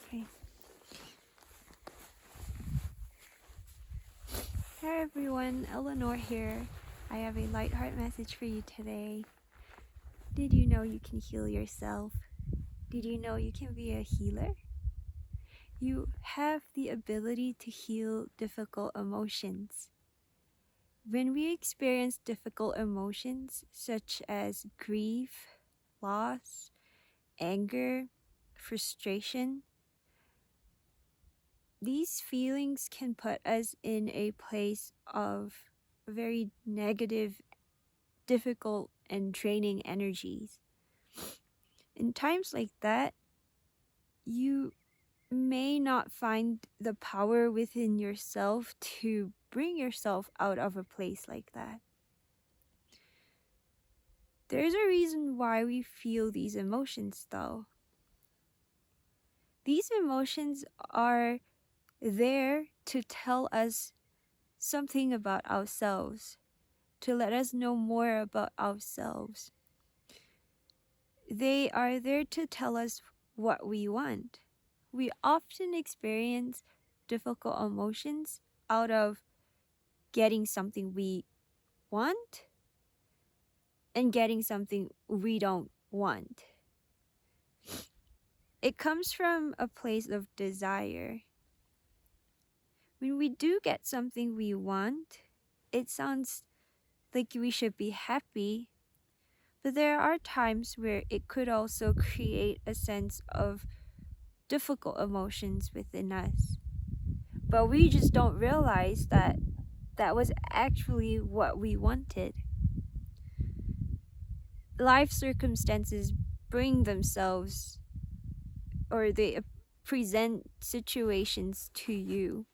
Okay. Hi everyone, Eleanor here. I have a light heart message for you today. Did you know you can heal yourself? Did you know you can be a healer? You have the ability to heal difficult emotions. When we experience difficult emotions such as grief, loss, anger, frustration, these feelings can put us in a place of very negative, difficult, and draining energies. In times like that, you may not find the power within yourself to bring yourself out of a place like that. There's a reason why we feel these emotions, though. These emotions are there to tell us something about ourselves, to let us know more about ourselves. They are there to tell us what we want. We often experience difficult emotions out of getting something we want and getting something we don't want. It comes from a place of desire. When we do get something we want, it sounds like we should be happy, but there are times where it could also create a sense of difficult emotions within us. But we just don't realize that that was actually what we wanted. Life circumstances bring themselves, or they present situations to you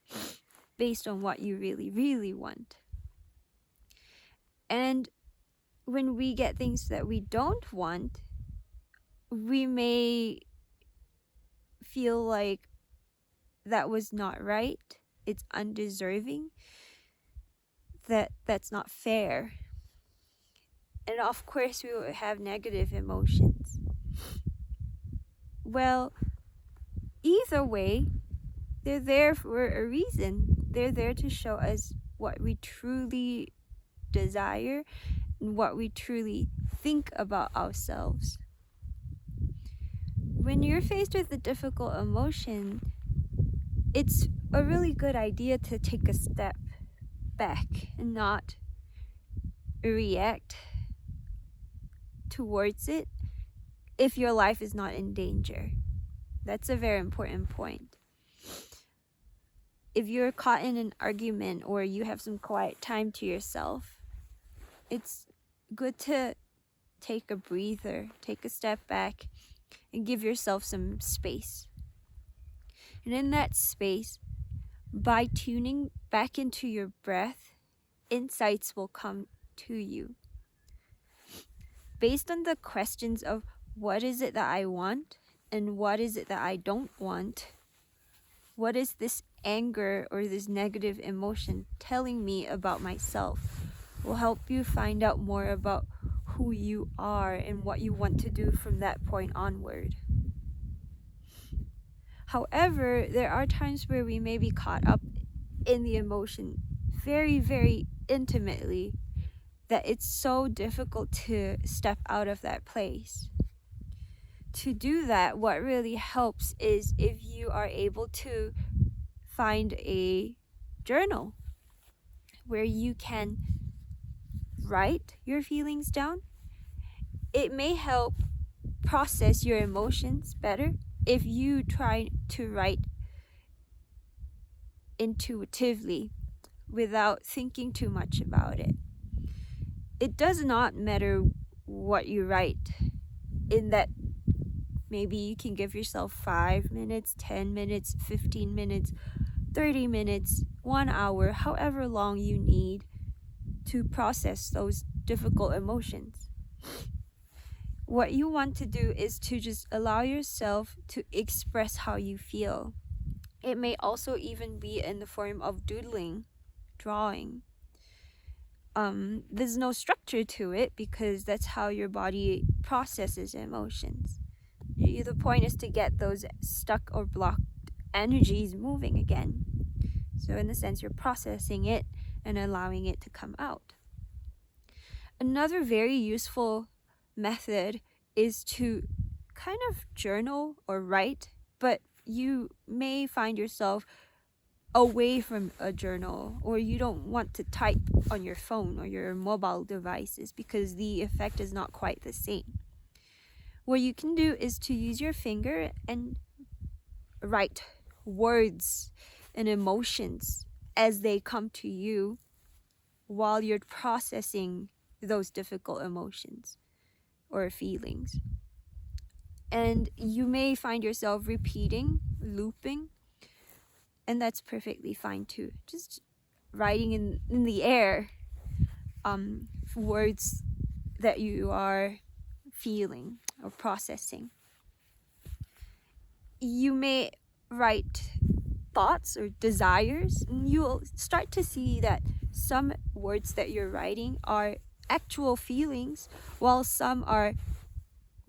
based on what you really, really want. And when we get things that we don't want, we may feel like that was not right, it's undeserving, that's not fair. And of course, we will have negative emotions. Well, either way, they're there for a reason. They're there to show us what we truly desire and what we truly think about ourselves. When you're faced with a difficult emotion, it's a really good idea to take a step back and not react towards it if your life is not in danger. That's a very important point. If you're caught in an argument or you have some quiet time to yourself, it's good to take a breather, take a step back, and give yourself some space. And in that space, by tuning back into your breath, insights will come to you. Based on the questions of what is it that I want and what is it that I don't want, what is this anger or this negative emotion telling me about myself, will help you find out more about who you are and what you want to do from that point onward. However, there are times where we may be caught up in the emotion very, very intimately that it's so difficult to step out of that place. To do that, what really helps is if you are able to find a journal where you can write your feelings down. It may help process your emotions better if you try to write intuitively without thinking too much about it. It does not matter what you write, in that maybe you can give yourself 5 minutes, 10 minutes, 15 minutes, 30 minutes, 1 hour, however long you need to process those difficult emotions. What you want to do is to just allow yourself to express how you feel. It may also even be in the form of doodling, drawing. There's no structure to it because that's how your body processes emotions. The point is to get those stuck or blocked energies moving again. So in a sense, you're processing it and allowing it to come out. Another very useful method is to kind of journal or write, but you may find yourself away from a journal, or you don't want to type on your phone or your mobile devices because the effect is not quite the same. What you can do is to use your finger and write words and emotions as they come to you while you're processing those difficult emotions or feelings. And you may find yourself repeating, looping, and that's perfectly fine too. Just writing in the air words that you are feeling or processing. You may write thoughts or desires, and you'll start to see that some words that you're writing are actual feelings, while some are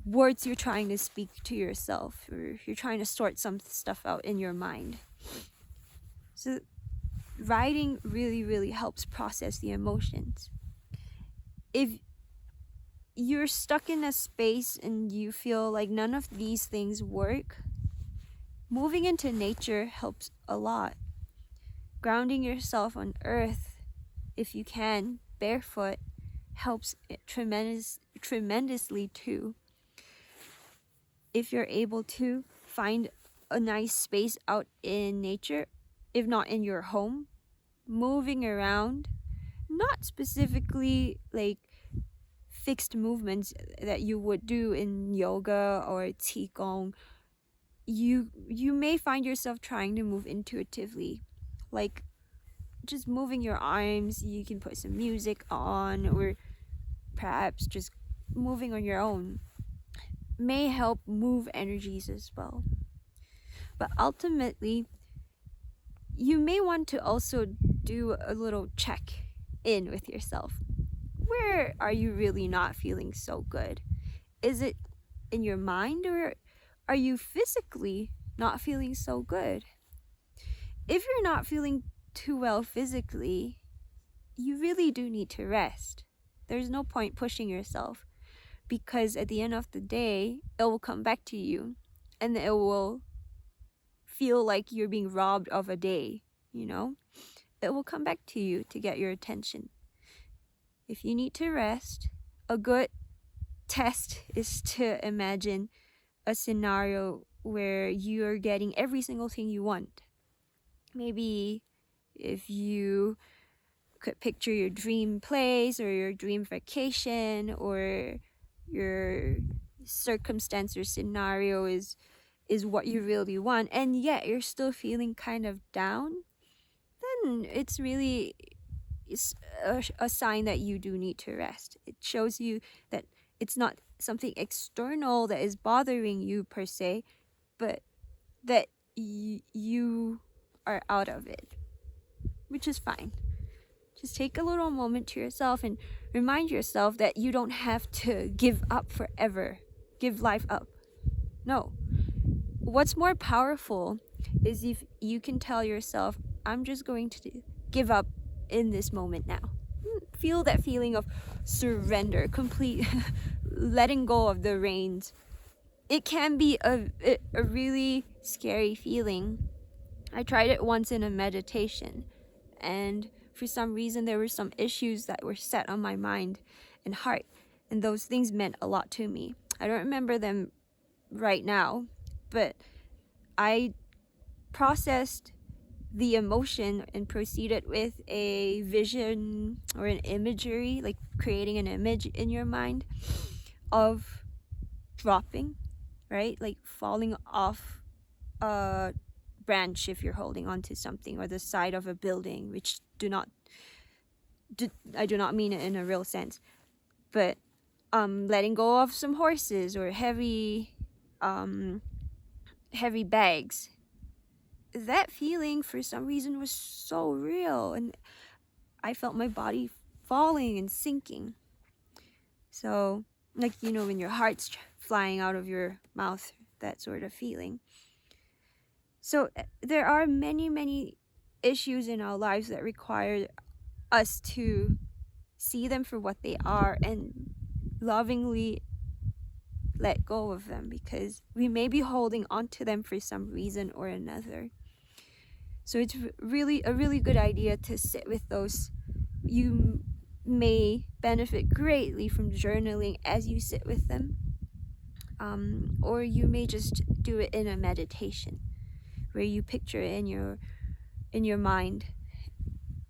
words you're trying to speak to yourself, or you're trying to sort some stuff out in your mind. So writing really, really helps process the emotions. If you're stuck in a space and you feel like none of these things work, moving into nature helps a lot. Grounding yourself on earth, if you can, barefoot, helps tremendously too. If you're able to find a nice space out in nature, if not in your home, moving around, not specifically like fixed movements that you would do in yoga or qigong. You may find yourself trying to move intuitively, like just moving your arms. You can put some music on, or perhaps just moving on your own may help move energies as well. But ultimately, you may want to also do a little check in with yourself. Where are you really not feeling so good? Is it in your mind, or are you physically not feeling so good? If you're not feeling too well physically, you really do need to rest. There's no point pushing yourself, because at the end of the day, it will come back to you and it will feel like you're being robbed of a day, you know? It will come back to you to get your attention. If you need to rest, a good test is to imagine a scenario where you're getting every single thing you want. Maybe if you could picture your dream place or your dream vacation, or your circumstance or scenario is what you really want, and yet you're still feeling kind of down, then it's really a sign that you do need to rest. It shows you that it's not something external that is bothering you per se, but that you are out of it, which is fine. Just take a little moment to yourself and remind yourself that you don't have to give up forever, give life up. No. What's more powerful is if you can tell yourself, I'm just going to give up in this moment now. Feel that feeling of surrender, complete letting go of the reins. It can be a really scary feeling. I tried it once in a meditation, and for some reason there were some issues that were set on my mind and heart, and those things meant a lot to me. I don't remember them right now, but I processed the emotion and proceeded with a vision or an imagery, like creating an image in your mind of dropping, right? Like falling off a branch if you're holding onto something, or the side of a building, which I do not mean it in a real sense, but letting go of some horses or heavy bags. That feeling for some reason was so real, and I felt my body falling and sinking. So, like, when your heart's flying out of your mouth, that sort of feeling. So there are many issues in our lives that require us to see them for what they are and lovingly let go of them, because we may be holding on to them for some reason or another. So it's really a really good idea to sit with those. You may benefit greatly from journaling as you sit with them, or you may just do it in a meditation where you picture it in your mind,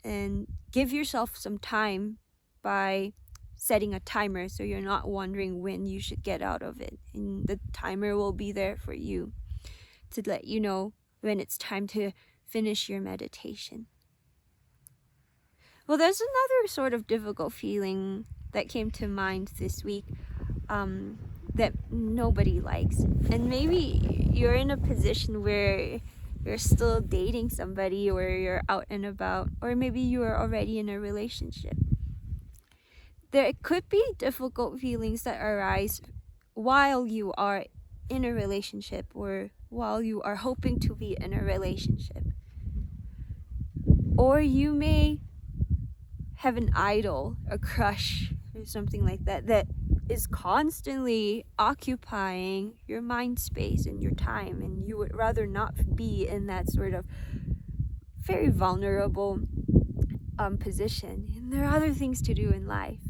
and give yourself some time by setting a timer so you're not wondering when you should get out of it, and the timer will be there for you to let you know when it's time to finish your meditation. Well, there's another sort of difficult feeling that came to mind this week, that nobody likes. And maybe you're in a position where you're still dating somebody, or you're out and about, or maybe you are already in a relationship. There could be difficult feelings that arise while you are in a relationship, or while you are hoping to be in a relationship. Or you may have an idol, a crush, or something like that, that is constantly occupying your mind space and your time, and you would rather not be in that sort of very vulnerable position. And there are other things to do in life.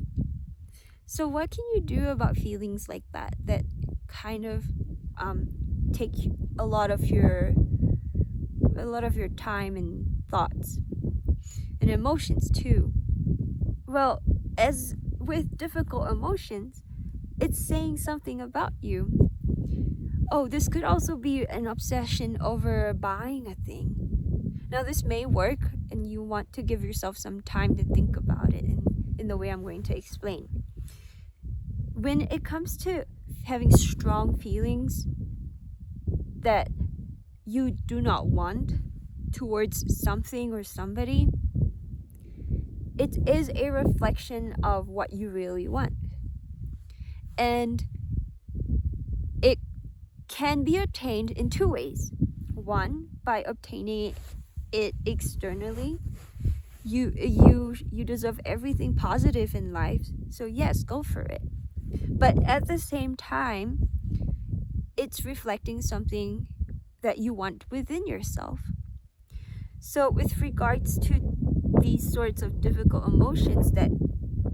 So what can you do about feelings like that kind of take a lot of your time and thoughts and emotions too? Well, as with difficult emotions, it's saying something about you. Oh, this could also be an obsession over buying a thing. Now, this may work, and you want to give yourself some time to think about it in the way I'm going to explain. When it comes to having strong feelings that you do not want towards something or somebody, it is a reflection of what you really want. And it can be attained in two ways. One, by obtaining it externally. You deserve everything positive in life, so yes, go for it. But at the same time, it's reflecting something that you want within yourself. So with regards to these sorts of difficult emotions that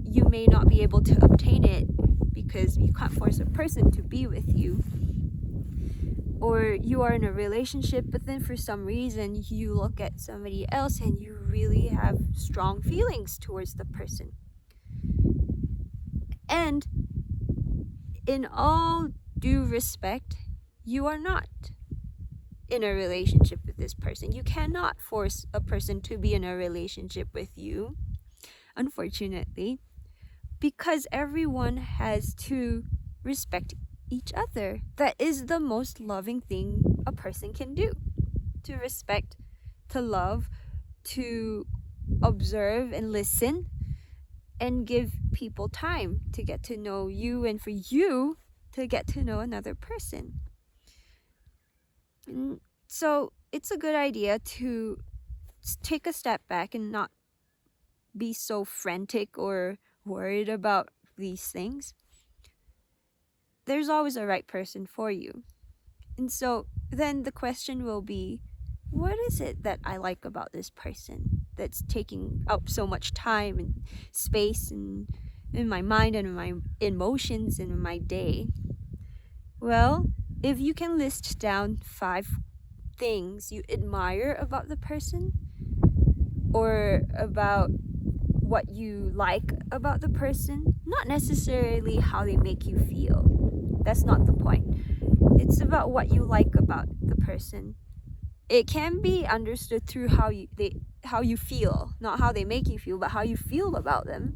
you may not be able to obtain it because you can't force a person to be with you, or you are in a relationship, but then for some reason you look at somebody else and you really have strong feelings towards the person. And in all due respect, you are not in a relationship with this person. You cannot force a person to be in a relationship with you, unfortunately, because everyone has to respect each other. That is the most loving thing a person can do. To respect, to love, to observe and listen, and give people time to get to know you, and for you to get to know another person. And so it's a good idea to take a step back and not be so frantic or worried about these things. There's always a right person for you. And so then the question will be, what is it that I like about this person that's taking up so much time and space and in my mind and in my emotions and in my day? Well, if you can list down 5 things you admire about the person, or about what you like about the person, not necessarily how they make you feel. That's not the point. It's about what you like about the person. It can be understood through how you feel, not how they make you feel, but how you feel about them.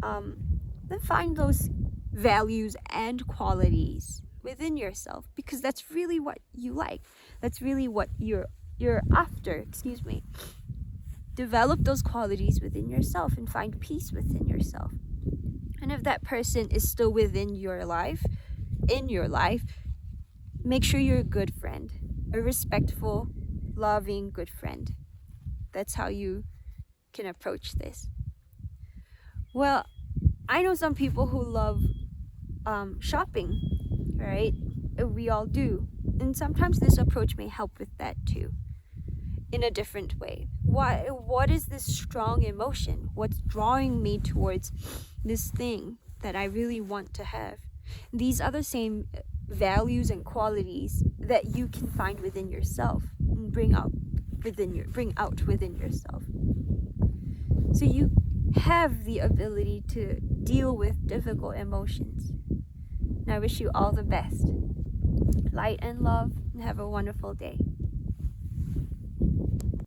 Then find those values and qualities within yourself, because that's really what you like. That's really what you're after. Develop those qualities within yourself and find peace within yourself. And if that person is still within your life, in your life, make sure you're a good friend, a respectful, loving, good friend. That's how you can approach this. Well, I know some people who love shopping, right? We all do. And sometimes this approach may help with that too, in a different way. What is this strong emotion? What's drawing me towards this thing that I really want to have? These are the same values and qualities that you can find within yourself and bring out within yourself. So you have the ability to deal with difficult emotions. And I wish you all the best. Light and love, and have a wonderful day.